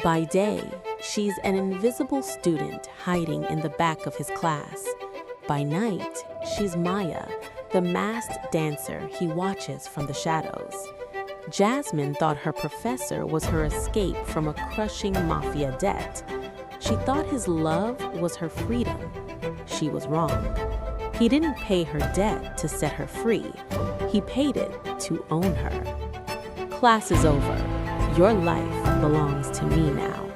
By day, she's an invisible student hiding in the back of his class. By night, she's Maya, the masked dancer he watches from the shadows. Jasmine thought her professor was her escape from a crushing Mafia debt. She thought his love was her freedom. She was wrong. He didn't pay her debt to set her free. He paid it to own her. Class is over. Your life belongs to me now.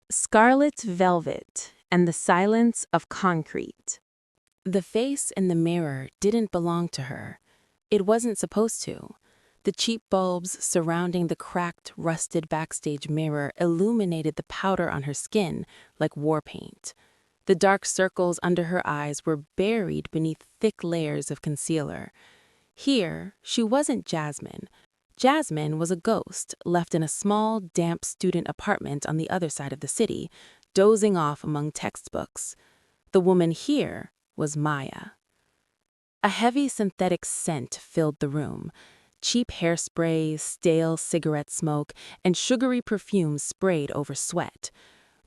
Scarlet Velvet and the Silence of Concrete. The face in the mirror didn't belong to her. It wasn't supposed to. The cheap bulbs surrounding the cracked, rusted backstage mirror illuminated the powder on her skin like war paint. The dark circles under her eyes were buried beneath thick layers of concealer. Here, she wasn't Jasmine. Jasmine was a ghost left in a small, damp student apartment on the other side of the city, dozing off among textbooks. The woman here was Maya. A heavy synthetic scent filled the room. Cheap hairspray, stale cigarette smoke, and sugary perfumes sprayed over sweat.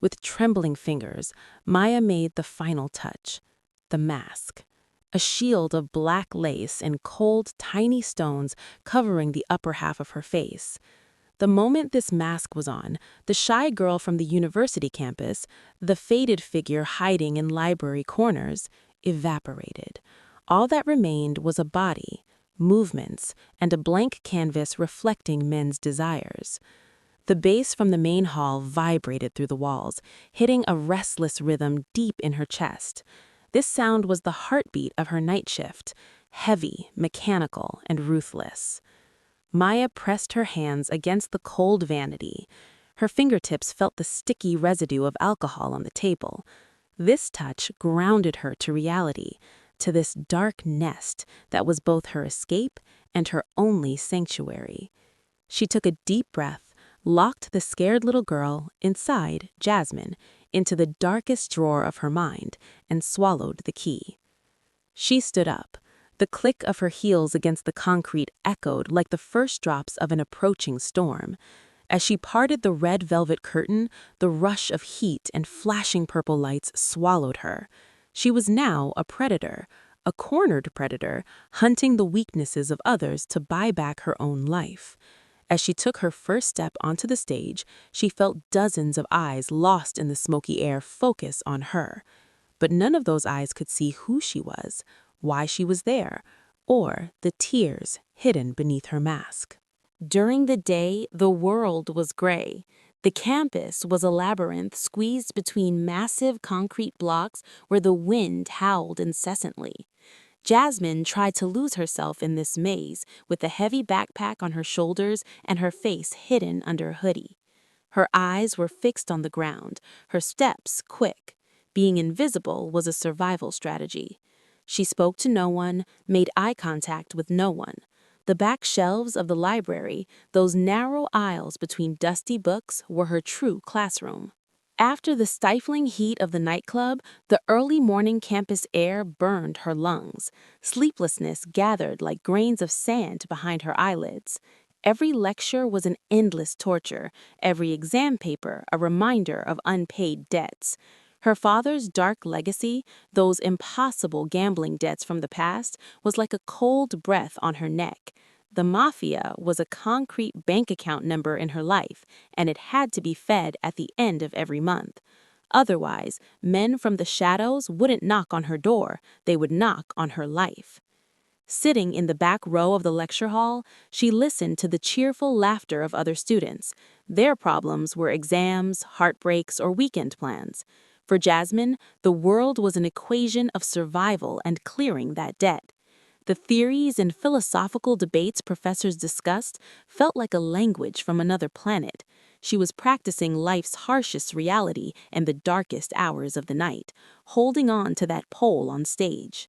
With trembling fingers, Maya made the final touch, the mask. A shield of black lace and cold, tiny stones covering the upper half of her face. The moment this mask was on, the shy girl from the university campus, the faded figure hiding in library corners, evaporated. All that remained was a body, movements, and a blank canvas reflecting men's desires. The bass from the main hall vibrated through the walls, hitting a restless rhythm deep in her chest. This sound was the heartbeat of her night shift, heavy, mechanical, and ruthless. Maya pressed her hands against the cold vanity. Her fingertips felt the sticky residue of alcohol on the table. This touch grounded her to reality, to this dark nest that was both her escape and her only sanctuary. She took a deep breath, locked the scared little girl, inside Jasmine, into the darkest drawer of her mind, and swallowed the key. She stood up. The click of her heels against the concrete echoed like the first drops of an approaching storm. As she parted the red velvet curtain, the rush of heat and flashing purple lights swallowed her. She was now a predator, a cornered predator, hunting the weaknesses of others to buy back her own life. As she took her first step onto the stage, she felt dozens of eyes lost in the smoky air focus on her. But none of those eyes could see who she was, why she was there, or the tears hidden beneath her mask. During the day, the world was gray. The campus was a labyrinth squeezed between massive concrete blocks where the wind howled incessantly. Jasmine tried to lose herself in this maze with a heavy backpack on her shoulders and her face hidden under a hoodie. Her eyes were fixed on the ground, her steps quick. Being invisible was a survival strategy. She spoke to no one, made eye contact with no one. The back shelves of the library, those narrow aisles between dusty books, were her true classroom. After the stifling heat of the nightclub, the early morning campus air burned her lungs. Sleeplessness gathered like grains of sand behind her eyelids. Every lecture was an endless torture, every exam paper a reminder of unpaid debts. Her father's dark legacy, those impossible gambling debts from the past, was like a cold breath on her neck. The Mafia was a concrete bank account number in her life, and it had to be fed at the end of every month. Otherwise, men from the shadows wouldn't knock on her door, they would knock on her life. Sitting in the back row of the lecture hall, she listened to the cheerful laughter of other students. Their problems were exams, heartbreaks, or weekend plans. For Jasmine, the world was an equation of survival and clearing that debt. The theories and philosophical debates professors discussed felt like a language from another planet. She was practicing life's harshest reality in the darkest hours of the night, holding on to that pole on stage.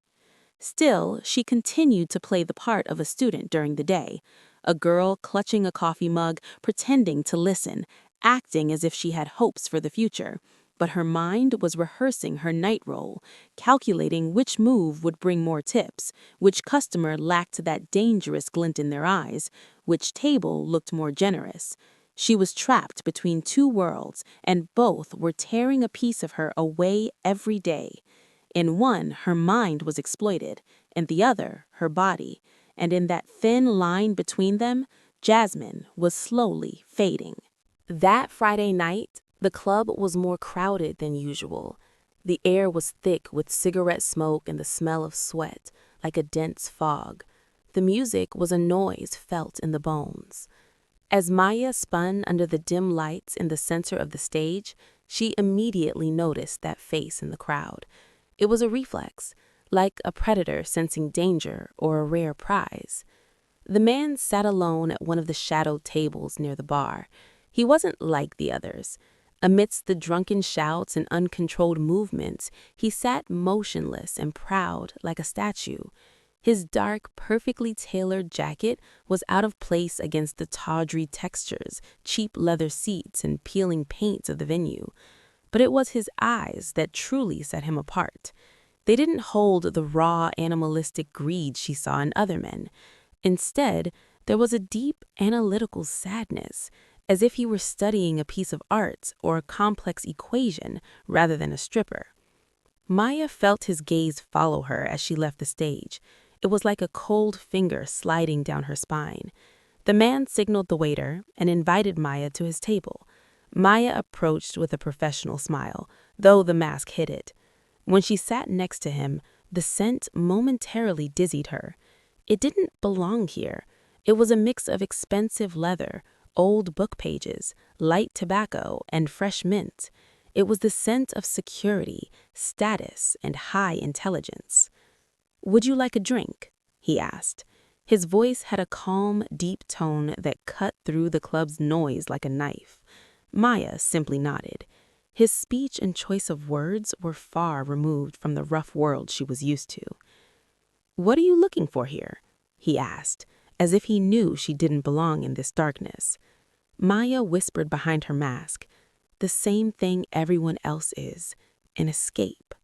Still, she continued to play the part of a student during the day, a girl clutching a coffee mug, pretending to listen, acting as if she had hopes for the future. but her mind was rehearsing her night role, calculating which move would bring more tips, which customer lacked that dangerous glint in their eyes, which table looked more generous. She was trapped between two worlds, and both were tearing a piece of her away every day. In one, her mind was exploited, in the other, her body, and in that thin line between them, Jasmine was slowly fading. That Friday night, the club was more crowded than usual. The air was thick with cigarette smoke and the smell of sweat, like a dense fog. The music was a noise felt in the bones. As Maya spun under the dim lights in the center of the stage, she immediately noticed that face in the crowd. It was a reflex, like a predator sensing danger or a rare prize. The man sat alone at one of the shadowed tables near the bar. He wasn't like the others. Amidst the drunken shouts and uncontrolled movements, he sat motionless and proud like a statue. His dark, perfectly tailored jacket was out of place against the tawdry textures, cheap leather seats, and peeling paint of the venue. But it was his eyes that truly set him apart. They didn't hold the raw, animalistic greed she saw in other men. Instead, there was a deep, analytical sadness, as if he were studying a piece of art or a complex equation rather than a stripper. Maya felt his gaze follow her as she left the stage. It was like a cold finger sliding down her spine. The man signaled the waiter and invited Maya to his table. Maya approached with a professional smile, though the mask hid it. When she sat next to him, the scent momentarily dizzied her. It didn't belong here. It was a mix of expensive leather, old book pages, light tobacco, and fresh mint. It was the scent of security, status, and high intelligence. "Would you like a drink?" he asked. His voice had a calm, deep tone that cut through the club's noise like a knife. Maya simply nodded. His speech and choice of words were far removed from the rough world she was used to. "What are you looking for here?" he asked, as if he knew she didn't belong in this darkness. Maya whispered behind her mask, "The same thing everyone else is, an escape."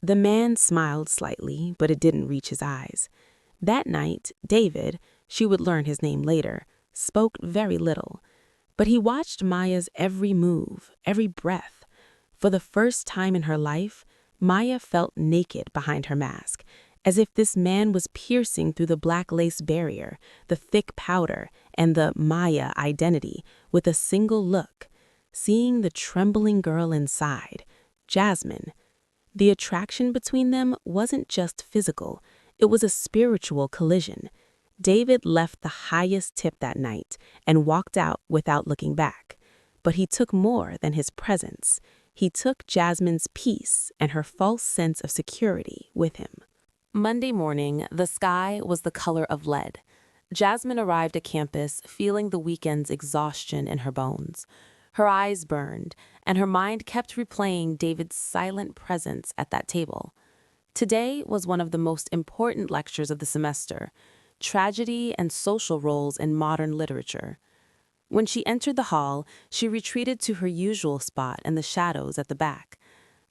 The man smiled slightly, but it didn't reach his eyes. That night, David, she would learn his name later, spoke very little. But he watched Maya's every move, every breath. For the first time in her life, Maya felt naked behind her mask, as if this man was piercing through the black lace barrier, the thick powder, and the Maya identity with a single look, seeing the trembling girl inside, Jasmine. The attraction between them wasn't just physical, it was a spiritual collision. David left the highest tip that night and walked out without looking back. But he took more than his presence. He took Jasmine's peace and her false sense of security with him. Monday morning, the sky was the color of lead. Jasmine arrived at campus feeling the weekend's exhaustion in her bones. Her eyes burned, and her mind kept replaying David's silent presence at that table. Today was one of the most important lectures of the semester: tragedy and social roles in modern literature. When she entered the hall, she retreated to her usual spot in the shadows at the back.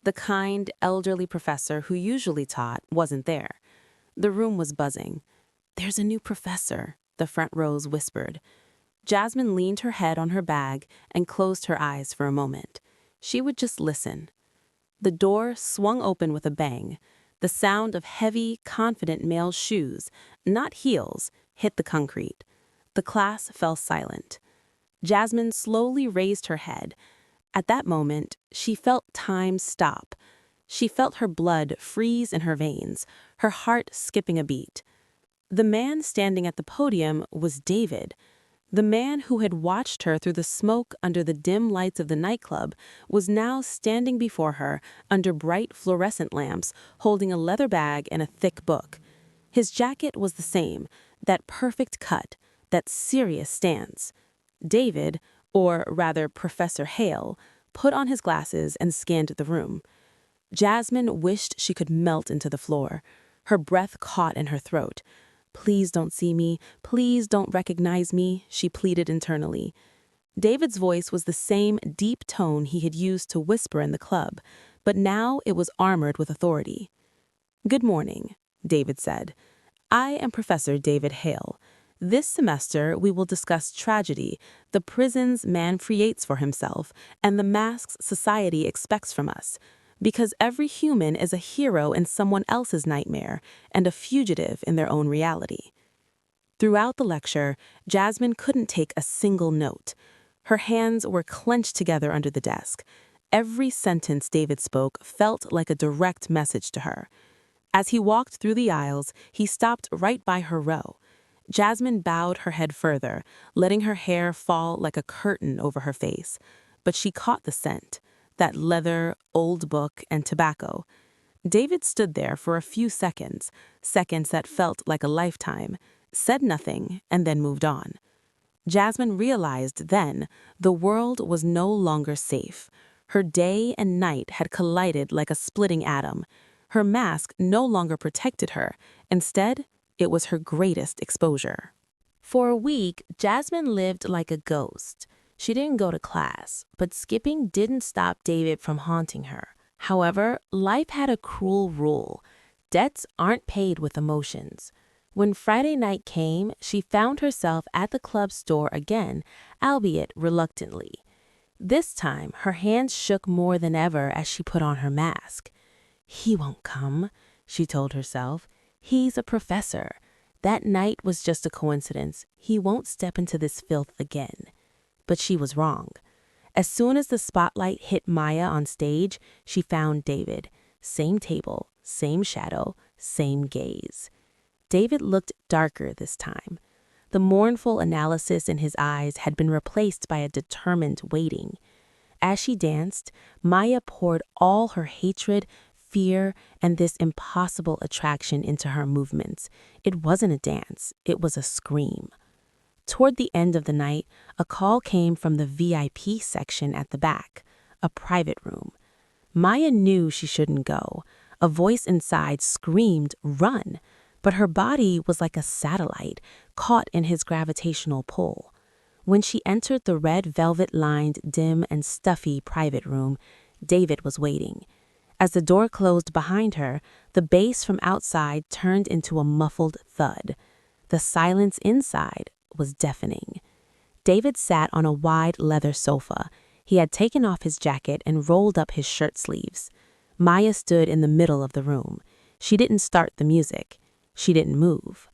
The kind, elderly professor who usually taught wasn't there. The room was buzzing. "There's a new professor," the front rows whispered. Jasmine leaned her head on her bag and closed her eyes for a moment. She would just listen. The door swung open with a bang. The sound of heavy, confident male shoes, not heels, hit the concrete. The class fell silent. Jasmine slowly raised her head. At that moment, she felt time stop. She felt her blood freeze in her veins, her heart skipping a beat. The man standing at the podium was David. The man who had watched her through the smoke under the dim lights of the nightclub was now standing before her under bright fluorescent lamps, holding a leather bag and a thick book. His jacket was the same, that perfect cut, that serious stance. David, or rather Professor Hale, put on his glasses and scanned the room. Jasmine wished she could melt into the floor. Her breath caught in her throat. "Please don't see me. Please don't recognize me," she pleaded internally. David's voice was the same deep tone he had used to whisper in the club, but now it was armored with authority. "Good morning," David said. "I am Professor David Hale. This semester we will discuss tragedy, the prisons man creates for himself, and the masks society expects from us. Because every human is a hero in someone else's nightmare and a fugitive in their own reality." Throughout the lecture, Jasmine couldn't take a single note. Her hands were clenched together under the desk. Every sentence David spoke felt like a direct message to her. As he walked through the aisles, he stopped right by her row. Jasmine bowed her head further, letting her hair fall like a curtain over her face. But she caught the scent, that leather, old book, and tobacco. David stood there for a few seconds, seconds that felt like a lifetime, said nothing, and then moved on. Jasmine realized then the world was no longer safe. Her day and night had collided like a splitting atom. Her mask no longer protected her. Instead, it was her greatest exposure. For a week, Jasmine lived like a ghost. She didn't go to class, but skipping didn't stop David from haunting her. However, life had a cruel rule. Debts aren't paid with emotions. When Friday night came, she found herself at the club store again, albeit reluctantly. This time, her hands shook more than ever as she put on her mask. "He won't come," she told herself. "He's a professor. That night was just a coincidence. He won't step into this filth again." But she was wrong. As soon as the spotlight hit Maya on stage, she found David. Same table, same shadow, same gaze. David looked darker this time. The mournful analysis in his eyes had been replaced by a determined waiting. As she danced, Maya poured all her hatred, fear, and this impossible attraction into her movements. It wasn't a dance, it was a scream. Toward the end of the night, a call came from the VIP section at the back, a private room. Maya knew she shouldn't go. A voice inside screamed, "Run!" But her body was like a satellite, caught in his gravitational pull. When she entered the red velvet-lined, dim and stuffy private room, David was waiting. As the door closed behind her, the bass from outside turned into a muffled thud. The silence inside was deafening. David sat on a wide leather sofa. He had taken off his jacket and rolled up his shirt sleeves. Maya stood in the middle of the room. She didn't start the music. She didn't move.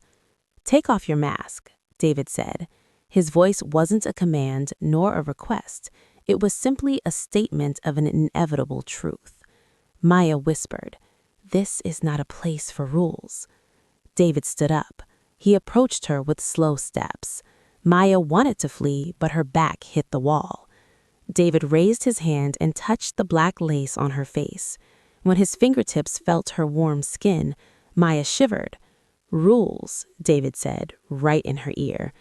"Take off your mask," David said. His voice wasn't a command nor a request. It was simply a statement of an inevitable truth. Maya whispered, "This is not a place for rules." David stood up. He approached her with slow steps. Maya wanted to flee, but her back hit the wall. David raised his hand and touched the black lace on her face. When his fingertips felt her warm skin, Maya shivered. "Rules," David said, right in her ear.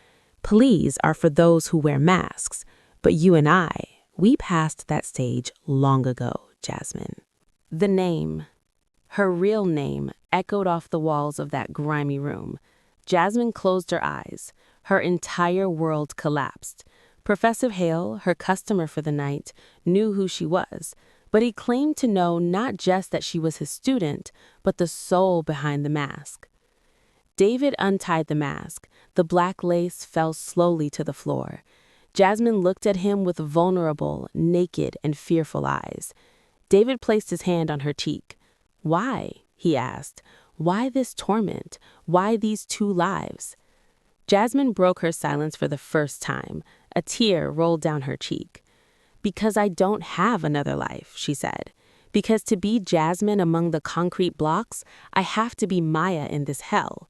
"Pleas are for those who wear masks. But you and we passed that stage long ago, Jasmine." The name, her real name, echoed off the walls of that grimy room. Jasmine closed her eyes. Her entire world collapsed. Professor Hale, her customer for the night, knew who she was, but he claimed to know not just that she was his student, but the soul behind the mask. David untied the mask. The black lace fell slowly to the floor. Jasmine looked at him with vulnerable, naked, and fearful eyes. David placed his hand on her cheek. "Why?" he asked. "Why this torment? Why these two lives?" Jasmine broke her silence for the first time. A tear rolled down her cheek. "Because I don't have another life," she said. "Because to be Jasmine among the concrete blocks, I have to be Maya in this hell."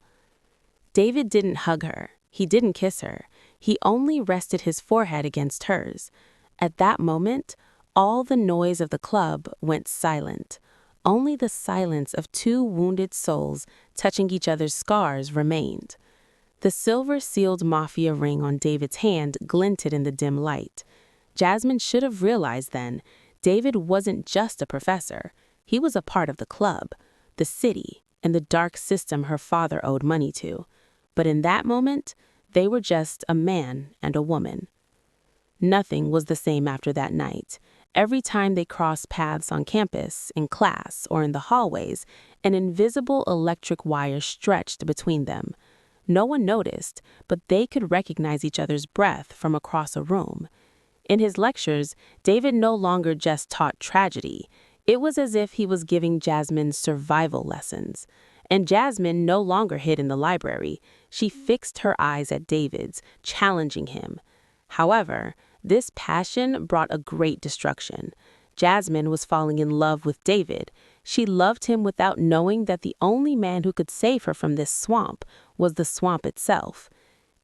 David didn't hug her. He didn't kiss her. He only rested his forehead against hers. At that moment, all the noise of the club went silent. Only the silence of two wounded souls touching each other's scars remained. The silver-sealed Mafia ring on David's hand glinted in the dim light. Jasmine should have realized then, David wasn't just a professor. He was a part of the club, the city, and the dark system her father owed money to. But in that moment, they were just a man and a woman. Nothing was the same after that night. Every time they crossed paths on campus, in class, or in the hallways, an invisible electric wire stretched between them. No one noticed, but they could recognize each other's breath from across a room. In his lectures, David no longer just taught tragedy. It was as if he was giving Jasmine survival lessons. And Jasmine no longer hid in the library. She fixed her eyes at David's, challenging him. However, this passion brought a great destruction. Jasmine was falling in love with David. She loved him without knowing that the only man who could save her from this swamp was the swamp itself.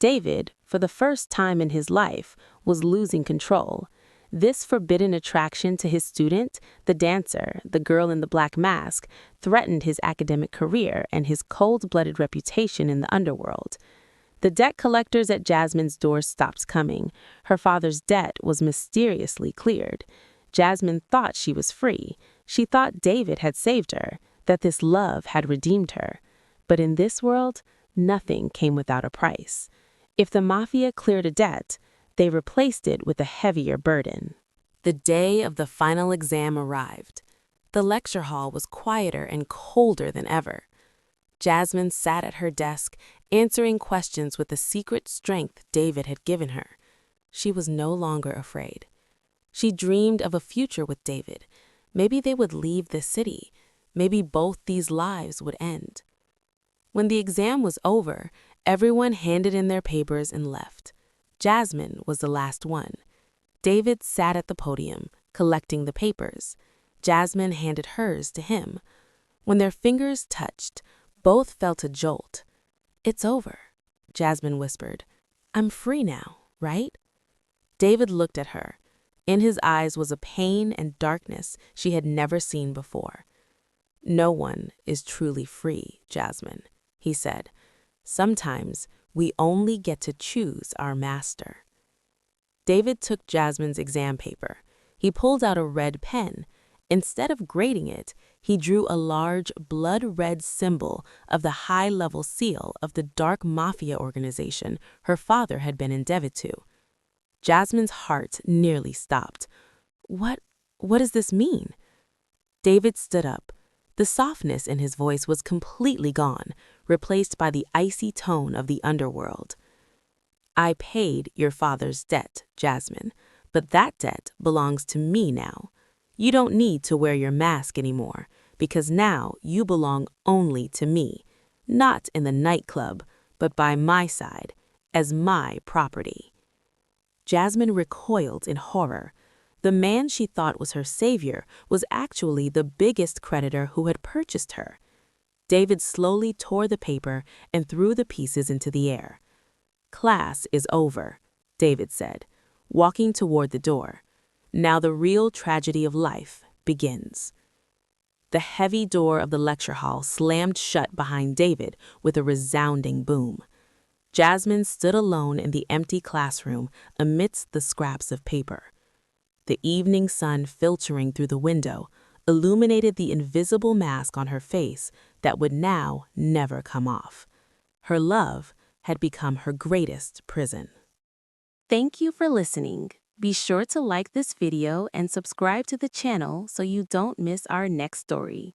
David, for the first time in his life, was losing control. This forbidden attraction to his student, the dancer, the girl in the black mask, threatened his academic career and his cold-blooded reputation in the underworld. The debt collectors at Jasmine's door stopped coming. Her father's debt was mysteriously cleared. Jasmine thought she was free. She thought David had saved her, that this love had redeemed her. But in this world, nothing came without a price. If the Mafia cleared a debt, they replaced it with a heavier burden. The day of the final exam arrived. The lecture hall was quieter and colder than ever. Jasmine sat at her desk, answering questions with the secret strength David had given her. She was no longer afraid. She dreamed of a future with David. Maybe they would leave the city. Maybe both these lives would end. When the exam was over, everyone handed in their papers and left. Jasmine was the last one. David sat at the podium, collecting the papers. Jasmine handed hers to him. When their fingers touched, both felt a jolt. "It's over," Jasmine whispered. "I'm free now, right?" David looked at her. In his eyes was a pain and darkness she had never seen before. "No one is truly free, Jasmine," he said. "Sometimes we only get to choose our master." David took Jasmine's exam paper. He pulled out a red pen. Instead of grading it, he drew a large blood-red symbol of the high-level seal of the dark Mafia organization her father had been indebted to. Jasmine's heart nearly stopped. What does this mean?" David stood up. The softness in his voice was completely gone, replaced by the icy tone of the underworld. "I paid your father's debt, Jasmine, but that debt belongs to me now. You don't need to wear your mask anymore, because now you belong only to me, not in the nightclub, but by my side, as my property." Jasmine recoiled in horror. The man she thought was her savior was actually the biggest creditor who had purchased her. David slowly tore the paper and threw the pieces into the air. "Class is over," David said, walking toward the door. "Now the real tragedy of life begins." The heavy door of the lecture hall slammed shut behind David with a resounding boom. Jasmine stood alone in the empty classroom amidst the scraps of paper. The evening sun filtering through the window illuminated the invisible mask on her face that would now never come off. Her love had become her greatest prison. Thank you for listening. Be sure to like this video and subscribe to the channel so you don't miss our next story.